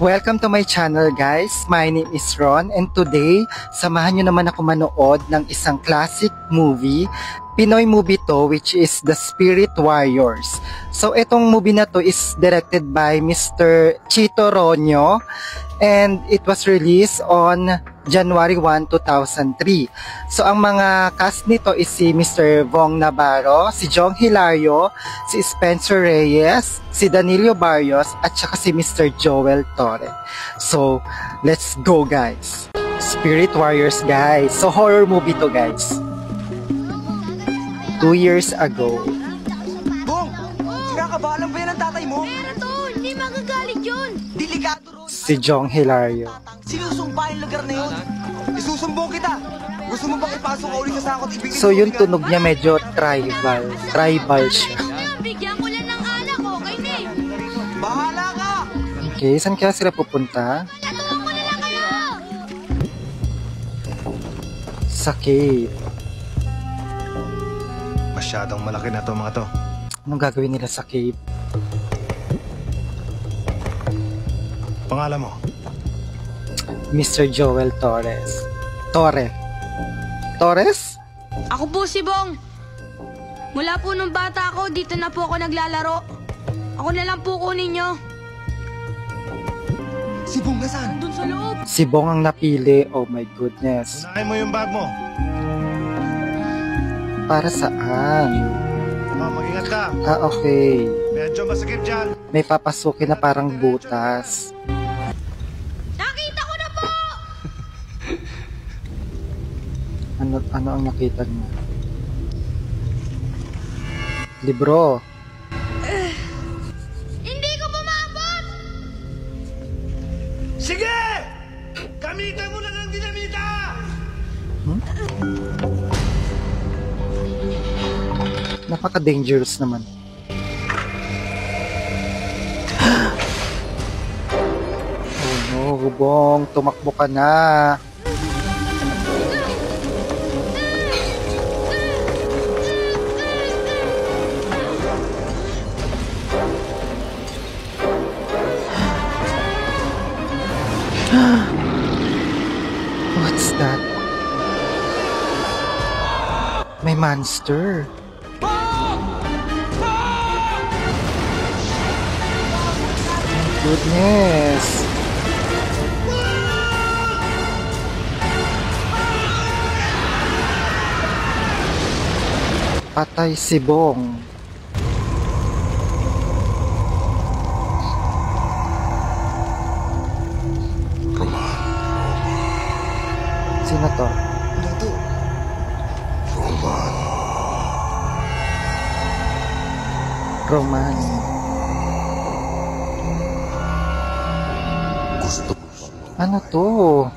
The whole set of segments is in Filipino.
Welcome to my channel guys, my name is Ron and today, samahan nyo naman ako manood ng isang classic movie, Pinoy movie to which is The Spirit Warriors. So itong movie na to is directed by Mr. Chito Ronyo and it was released on January 1, 2003. So ang mga cast nito is si Mr. Vong Navarro, si Jong Hilario, si Spencer Reyes, si Danilo Barrios at saka si Mr. Joel Torre. So let's go guys. Spirit Warriors guys. So horror movie to guys. 2 years ago. Bong! Sinakabalan ba yan ang tatay mo? Meron to! Hindi magagalit yun! Delikado ron! Si Jong Hilario. Sinusumpa yung lugar na yun! Isusumbong kita! Gusto mo bang ipasok ka ulit sa sakot? So yung tunog niya medyo tribal. Tribal siya. Bigyan ko lang ng alak, okay na eh! Bahala ka! Okay, saan kaya sila pupunta? Natuwa ko na lang kayo! Sa cave. Masyadong malaki na to mga to. Anong gagawin nila sa cave? Pangalan mo? Mr. Joel Torres. Torres? Ako po si Bong. Mula po nung bata ako, dito na po ako naglalaro. Ako na lang po kunin nyo. Si Bong nasaan? Doon sa loob. Si Bong ang napili. Oh my goodness. Unahin mo yung bag mo. Para saan? Oh, mag-ingat ka. Okay. Medyo masakit dyan. May papasukin na parang butas. Nakita ko na po! Ano ang nakita niya? Libro. Hindi ko bumabot! Sige! Gamitan mo lang ang dinamita! Napaka-dangerous naman. Oh no, Bong, tumakbo ka na. What's that? May monster. Goodness. Patay si Bong. Sino to? Roman. Ano to?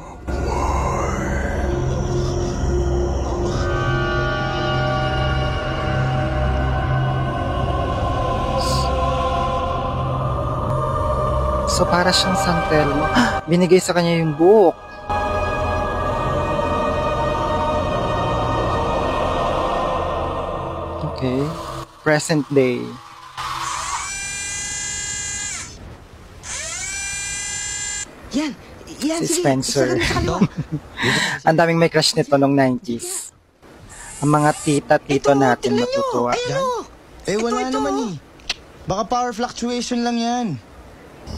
So para siyang San Telmo. Binigay sa kanya yung book. Okay. Present day. Yan, Si sige. Spencer. Isa lang sa kaliwa. Ang daming may crush nito nung 90s. Ang mga tita-tito natin tingnan nyo. matutuwa. Ayun o. Wala naman eh. Baka power fluctuation lang yan.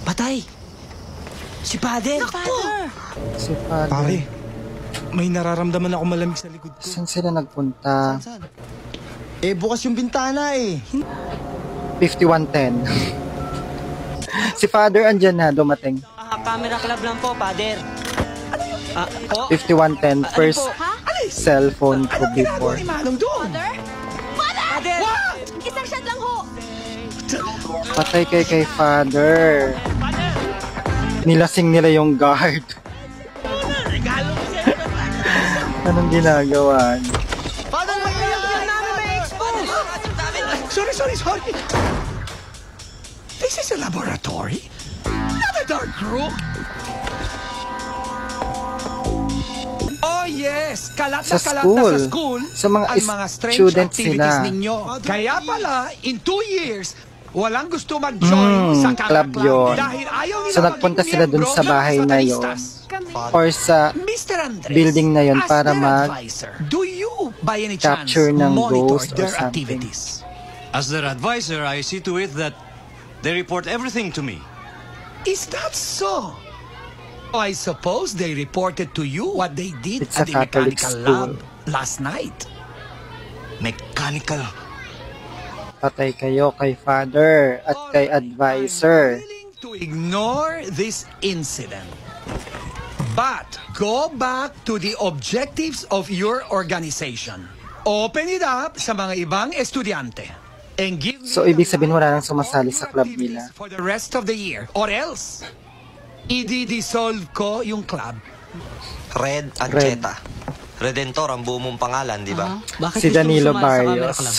Patay. Si Pader. Si Father. Pare, may nararamdaman ako malamig sa likod ko. Saan sila nagpunta? Saan? Bukas yung bintana eh. 5110. Si Father andyan na, dumating. Camera club lang po, Father. Po? 5110, first cellphone ko before. Manong doon. Father! Isang shot lang ho! Patay kay Father. Nilasing nila yung guard. Anong ginagawa niya? Father, yan namin may expose. Sorry. This is a laboratory. Not a dark room. Oh yes, kalat Sa na kalat school. na sa school Sa mga ang mga strange students activities sila. ninyo. Kaya pala, in 2 years, walang gusto mag-join sa club Camera yun. dahil ayaw nila So, nagpunta maging sila dun miyembro sa ng bahay na yun. Satanistas. Or sa Mr. Andres, building na yun as para their mag- advisor, do you by any capture chance ng monitor ghost or their something. activities? As their advisor, I see to it that they report everything to me. Is that so? I suppose they reported to you what they did It's a at the Catholic mechanical school. lab last night. Mechanical. patay kayo kay father at kay advisor. I'm willing to ignore this incident. But go back to the objectives of your organization. Open it up sa mga ibang estudyante. And give me So, ibig sabihin wala nang sumasali sa club nila. for the rest of the year. Or else, i-dissolve ko yung club. Red at Red. Cheta. Redentor ang buo mong pangalan, di ba? Bakit Si gusto mo Danilo sumali sa camera Barrios. club?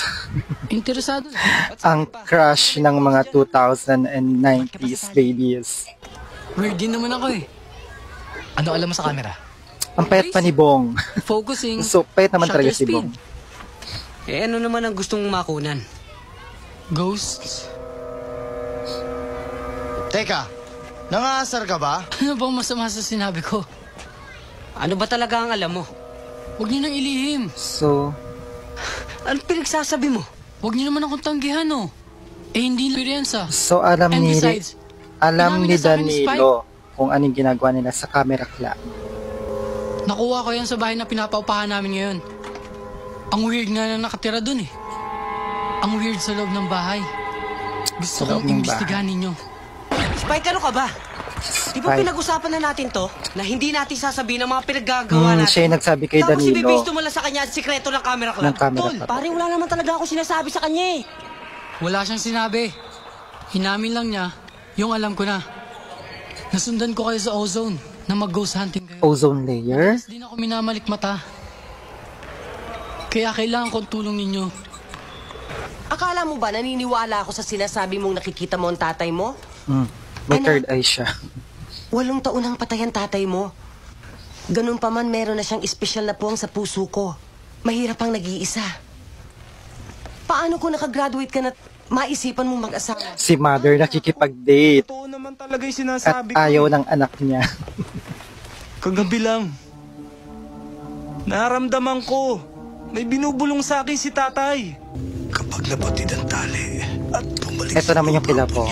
Interesado na. Ang crush ng mga 2000 and 90s babies. Weird din naman ako eh. Ano alam mo sa camera? Ang payat pa ni Bong. Focusing. So, payat naman talaga shutter si Bong. speed. Eh ano naman ang gustong makunan? Ghosts? Teka, nangaasar ka ba? Ano bang masama sa sinabi ko? Ano ba talaga ang alam mo? Huwag niyo nang ilihim. So, Ano pinagsasabi mo? Huwag niyo naman akong tanggihan, oh. Eh, hindi experience. so alam And ni besides, alam inamin ni na sa akin ni Danilo kung anong ginagawa nila sa camera club. nakuha ko yan sa bahay na pinapaupahan namin ngayon. Ang weird nga na nakatira dun eh. Ang weird sa loob ng bahay. Gusto Sa loob kong ng imbestigahan ninyo. Spike, ano ka ba? Di ba Spike. pinag-usapan na natin to? Na hindi natin sasabihin ang mga pinaggagawa natin. Siya yung nagsabi kay Tapos Danilo ibibisto mo lang sa kanya ang sikreto ng camera club. ng camera Tol, club. parang wala naman talaga ako sinasabi sa kanya eh. Wala siyang sinabi. Hinamin lang niya yung alam ko na. Nasundan ko kayo sa ozone na mag-ghost hunting kayo. Ozone layer? Di na ako minamalik mata. Kaya kailangan kong tulong ninyo. Akala mo ba naniniwala ako sa sinasabi mong nakikita mo ang tatay mo? May Ano? third eye siya. 8 taon ang patay ang tatay mo. Ganun pa man, meron na siyang espesyal na puwang sa puso ko. Mahirap ang nag-iisa. Paano kung nakagraduate ka na maisipan mong mag-asawa? Si mother nakikipag-date Totoo naman talaga yung at sinasabi ko. ayaw ng anak niya. Kagabi lang. Naramdaman ko. May binubulong sa akin si tatay. Kapag napatid ang tali at bumalik Ito naman yung kila po.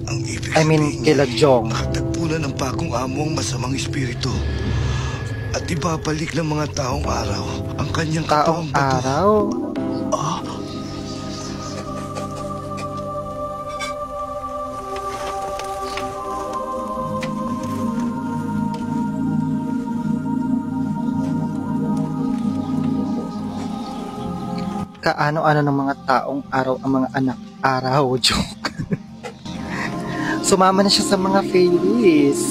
ang ibig I mean, sabihin kila Jong. nakatagpo na ng pakong amo ang masamang espiritu at ibabalik ng mga taong araw ang kanyang Taong katawang bato. araw. Kaano-ano ng mga taong araw ang mga anak araw. Joke. Sumama na siya sa mga Fairies.